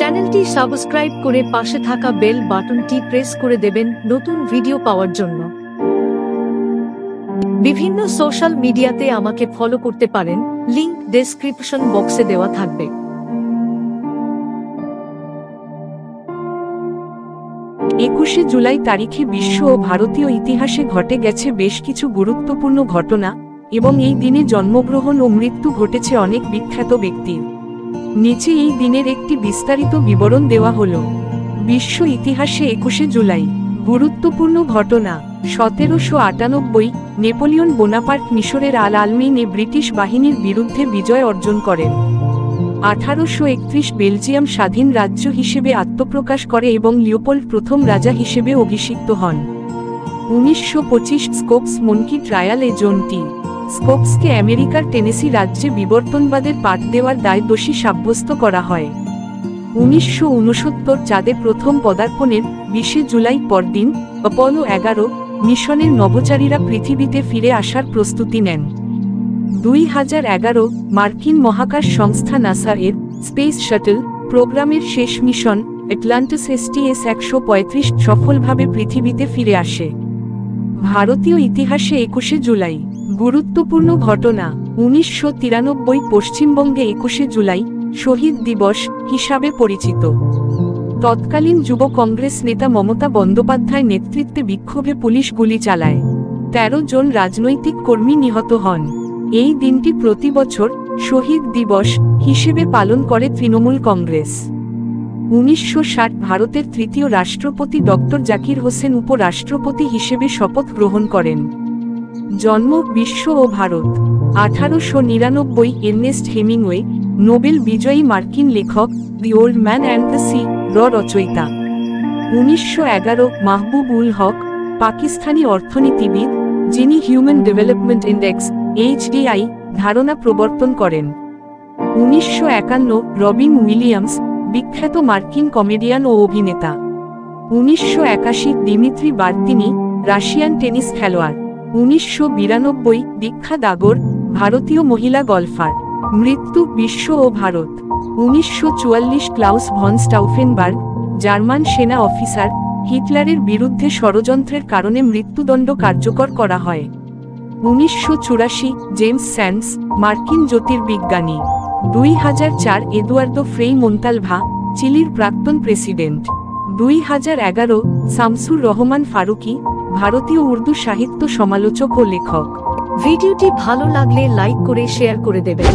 চ্যানেলটি সাবস্ক্রাইব করে পাশে থাকা বেল বাটনটি প্রেস করে দেবেন নতুন ভিডিও পাওয়ার জন্য। বিভিন্ন সোশ্যাল মিডিয়াতে আমাকে ফলো করতে পারেন, লিংক ডেসক্রিপশন বক্সে দেওয়া থাকবে। 21শে জুলাই তারিখে বিশ্ব ও ভারতীয় ইতিহাসে ঘটে গেছে বেশ কিছু গুরুত্বপূর্ণ ঘটনা এবং এই দিনে জন্মগ্রহণ ও মৃত্যু ঘটেছে অনেক বিখ্যাত ব্যক্তির। নিচে এই দিনের একটি বিস্তারিত বিবরণ দেওয়া হলো। বিশ্ব ইতিহাসে 21শে জুলাই গুরুত্বপূর্ণ ঘটনা। 1798 নেপোলিয়ন বোনাপার্ট মিশরের আল আলমিনে ব্রিটিশ বাহিনীর বিরুদ্ধে বিজয় অর্জন করেন। 1831 বেলজিয়াম স্বাধীন রাজ্য হিসেবে আত্মপ্রকাশ করে এবং লিওপোল্ড প্রথম রাজা হিসেবে অভিষিক্ত হন। 1925 স্কোপস মনকি ট্রায়াল এ জন টি স্কোপসকে আমেরিকার টেনেসি রাজ্যে বিবর্তনবাদের পাঠ দেওয়ার দায় দোষী সাব্যস্ত করা হয়। 1969 চাঁদে প্রথম পদার্পণের 20শে জুলাই পরদিন অপোলো 11 মিশনের নভোচারীরা পৃথিবীতে ফিরে আসার প্রস্তুতি নেন। 2011 মার্কিন মহাকাশ সংস্থা নাসা এর স্পেস শাটল প্রোগ্রামের শেষ মিশন অ্যাটলান্টিস STS-135 সফলভাবে পৃথিবীতে ফিরে আসে। ভারতীয় ইতিহাসে 21শে জুলাই গুরুত্বপূর্ণ ঘটনা। 1993 পশ্চিমবঙ্গে 21শে জুলাই শহীদ দিবস হিসাবে পরিচিত। তৎকালীন যুব কংগ্রেস নেতা মমতা বন্দ্যোপাধ্যায় নেতৃত্বে বিক্ষোভে পুলিশ গুলি চালায়। 13 জন রাজনৈতিক কর্মী নিহত হন। এই দিনটি প্রতি বছর শহীদ দিবস হিসেবে পালন করে তৃণমূল কংগ্রেস। 1960 ভারতের তৃতীয় রাষ্ট্রপতি ডক্টর জাকির হোসেন উপরাষ্ট্রপতি হিসেবে শপথ গ্রহণ করেন। জন্ম বিশ্ব ও ভারত। 1899 এর্নেস্ট হেমিংওয়ে নোবেল বিজয়ী মার্কিন লেখক the old man and the sea রচয়িতা। 1911 মাহবুব উল হক পাকিস্তানি অর্থনীতিবিদ, যিনি হিউম্যান ডেভেলপমেন্ট ইন্ডেক্স HDI ধারণা প্রবর্তন করেন। 1951 রবিন উইলিয়ামস বিখ্যাত মার্কিন কমেডিয়ান ও অভিনেতা। 1981 দিমিত্রি বার্তিনি রাশিয়ান টেনিস খেলোয়াড়। 1992 দীক্ষা দাগর ভারতীয় মহিলা গলফার। মৃত্যু বিশ্ব ও ভারত। 1944 ক্লাউস ভন স্টাউফেনবার্গ জার্মান সেনা অফিসার, হিটলারের বিরুদ্ধে ষড়যন্ত্রের কারণে মৃত্যুদণ্ড কার্যকর করা হয়। 1984 জেমস স্যান্ডস মার্কিন জ্যোতির্বিজ্ঞানী। 2004 এদুয়ার্দো ফ্রেই মন্তালভা চিলির প্রাক্তন প্রেসিডেন্ট। 2011 শামসুর রহমান ফারুকি ভারতীয় উর্দু সাহিত্য সমালোচক ও লেখক। ভিডিওটি ভালো লাগলে লাইক করে শেয়ার করে দেবেন।